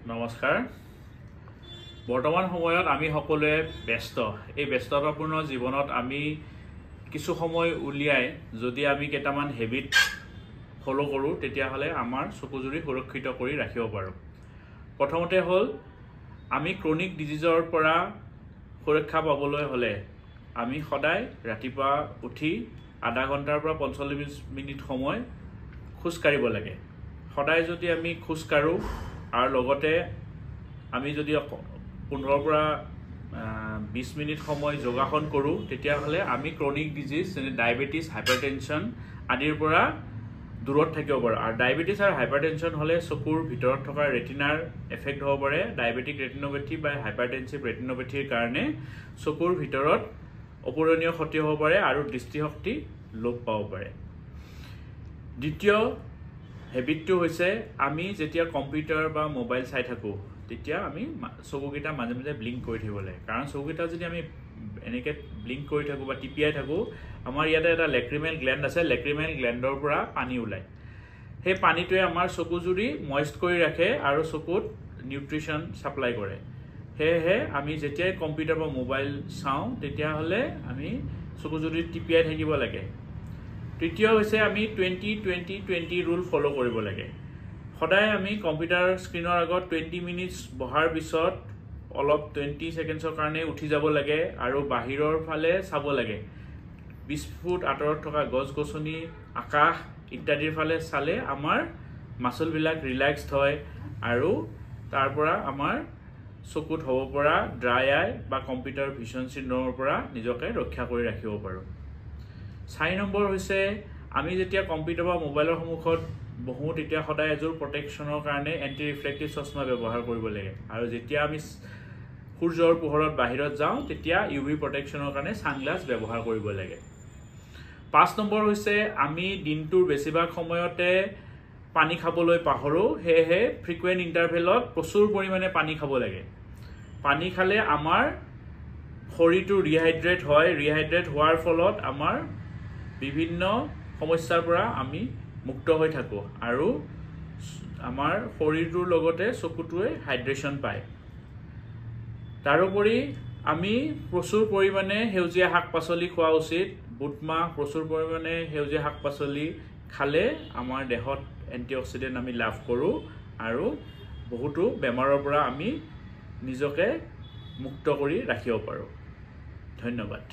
নমস্কাৰ বৰ্তমান সময়ত আমি সকলোৱে ব্যস্ত এই ব্যস্ততাপূৰ্ণ জীৱনত আমি কিছু সময় উলিয়াই যদি আমি কেইটামান হেবিট ফলো কৰো তেতিয়া হলে আমাৰ চকুজুৰি সুৰক্ষিত কৰি ৰাখিব পাৰো প্ৰথমতে হল আমি ক্ৰনিক ডিজিজৰ পৰা সুৰক্ষা পাবলৈ হলে আমি সদায় ৰাতিপুৱা উঠি আধা ঘণ্টাৰ পৰা 45 মিনিট সময় খোজ কাঢ়িব লাগে সদায় যদি আমি খোজ কাঢ়ো আৰু লগতে আমি যদি 15 পৰা 20 মিনিট সময় যোগাসন কৰো তেতিয়া হলে আমি ক্ৰনিক ডিজিজ যেনে ডায়াবেটিস হাইপাৰটেনশন আদিৰ পৰা দূৰত থাকিব পাৰো আৰু ডায়াবেটিস আৰু হাইপাৰটেনশন হলে চকুৰ ভিতৰত থকা ৰেটিনাৰ এফেক্ট হ'ব পাৰে ডায়াবেটিক ৰেটিনোপেথী বা হাইপাৰটেনসিভ ৰেটিনোপেথীৰ কাৰণে চকুৰ ভিতৰত অপূৰণীয় ক্ষতি হ'ব পাৰে আৰু দৃষ্টিশক্তি লোপ পাব পাৰে দ্বিতীয় হেবিটটো হৈছে আমি যেতিয়া কম্পিউটাৰ বা মোবাইল চাই থাকো তেতিয়া আমি চকুকেইটা মাজে মাজে ব্লিংক কৰি থাকিব লাগে কাৰণ চকুকেইটা যদি আমি এনেকে ব্লিংক কৰি থাকো বা টিপিয়াই থাকো আমাৰ ইয়াতে এটা লেক্ৰিমেল গ্ল্যান্ড আছে লেক্ৰিমেল গ্ল্যান্ডৰ পৰা পানী ওলায় সেই পানীটোৱে আমাৰ চকুজুৰি ময়েষ্ট কৰি ৰাখে আৰু চকুত নিউট্ৰিশন সাপ্লাই কৰে হেহে আমি যেতিয়াই কম্পিউটাৰ বা মোবাইল চাওঁ তেতিয়া হলে আমি চকুজুৰি টিপিয়াই থাকিব লাগে তৃতীয় হৈছে আমি 20-20-20 ৰুল ফলো কৰিব লাগে সদায় আমি কম্পিউটাৰ স্ক্ৰিনৰ আগত 20 মিনিটস বহাৰ পিছত অলপ 20 সেকেন্ডৰ কাৰণে উঠি যাব লাগে আৰু বাহিৰৰ ফালে চাব লাগে 20 ফুট আঁতৰত থকা গছ-গছনি আকাশ ইত্যাদিৰ ফালে চালে আমাৰ মাসল বিলাক ৰিলেক্সড হয় আৰু তাৰ পৰা আমাৰ চকুত হ'ব পৰা ড্ৰাই আই বা কম্পিউটাৰ ভিজন চিনড্ৰমৰ পৰা নিজকে ৰক্ষা কৰি ৰাখিব পাৰো 4 নম্বৰ হৈছে আমি যেতিয়া কম্পিউটাৰ বা মোবাইলৰ সন্মুখত বহু তেতিয়া সদায় এজোৰ প্ৰটেকচনৰ কাৰণে এন্টি ৰিফ্লেক্টিভ চশমা ব্যৱহাৰ কৰিব লাগে আৰু যেতিয়া আমি সূৰ্যৰ পোহৰত বাহিৰত যাওঁ তেতিয়া ইউভি প্ৰটেকচনৰ কাৰণে সানগ্লাস ব্যৱহাৰ কৰিব লাগে 5 নম্বৰ হৈছে আমি দিনটোৰ বেছিভাগ সময়তে পানী খাবলৈ পাহৰো হেহে ফ্ৰিকুৱেন্ট ইন্টাৰভেলত প্ৰচুৰ পৰিমাণে পানী খাব লাগে পানী খালে আমাৰ শৰীৰটো ৰিহাইড্ৰেট হয় ৰিহাইড্ৰেট হোৱাৰ ফলত আমাৰ বিভিন্ন সমস্যাৰ পৰা আমি মুক্ত হৈ থাকো আৰু আমাৰ শৰীৰটোৰ লগতে চকুটোৱে হাইড্ৰেচন পায় তাৰোপৰি আমি প্ৰচুৰ পৰিমাণে হেউজীয়া শাক-পাচলি খোৱা উচিত বুটমাহ প্ৰচুৰ পৰিমাণে হেউজীয়া শাক-পাচলি খালে আমাৰ দেহত এন্টিঅক্সিডেন্ট আমি লাভ কৰো আৰু বহুতো বেমাৰৰ পৰা আমি নিজকে মুক্ত কৰি ৰাখিব পাৰো ধন্যবাদ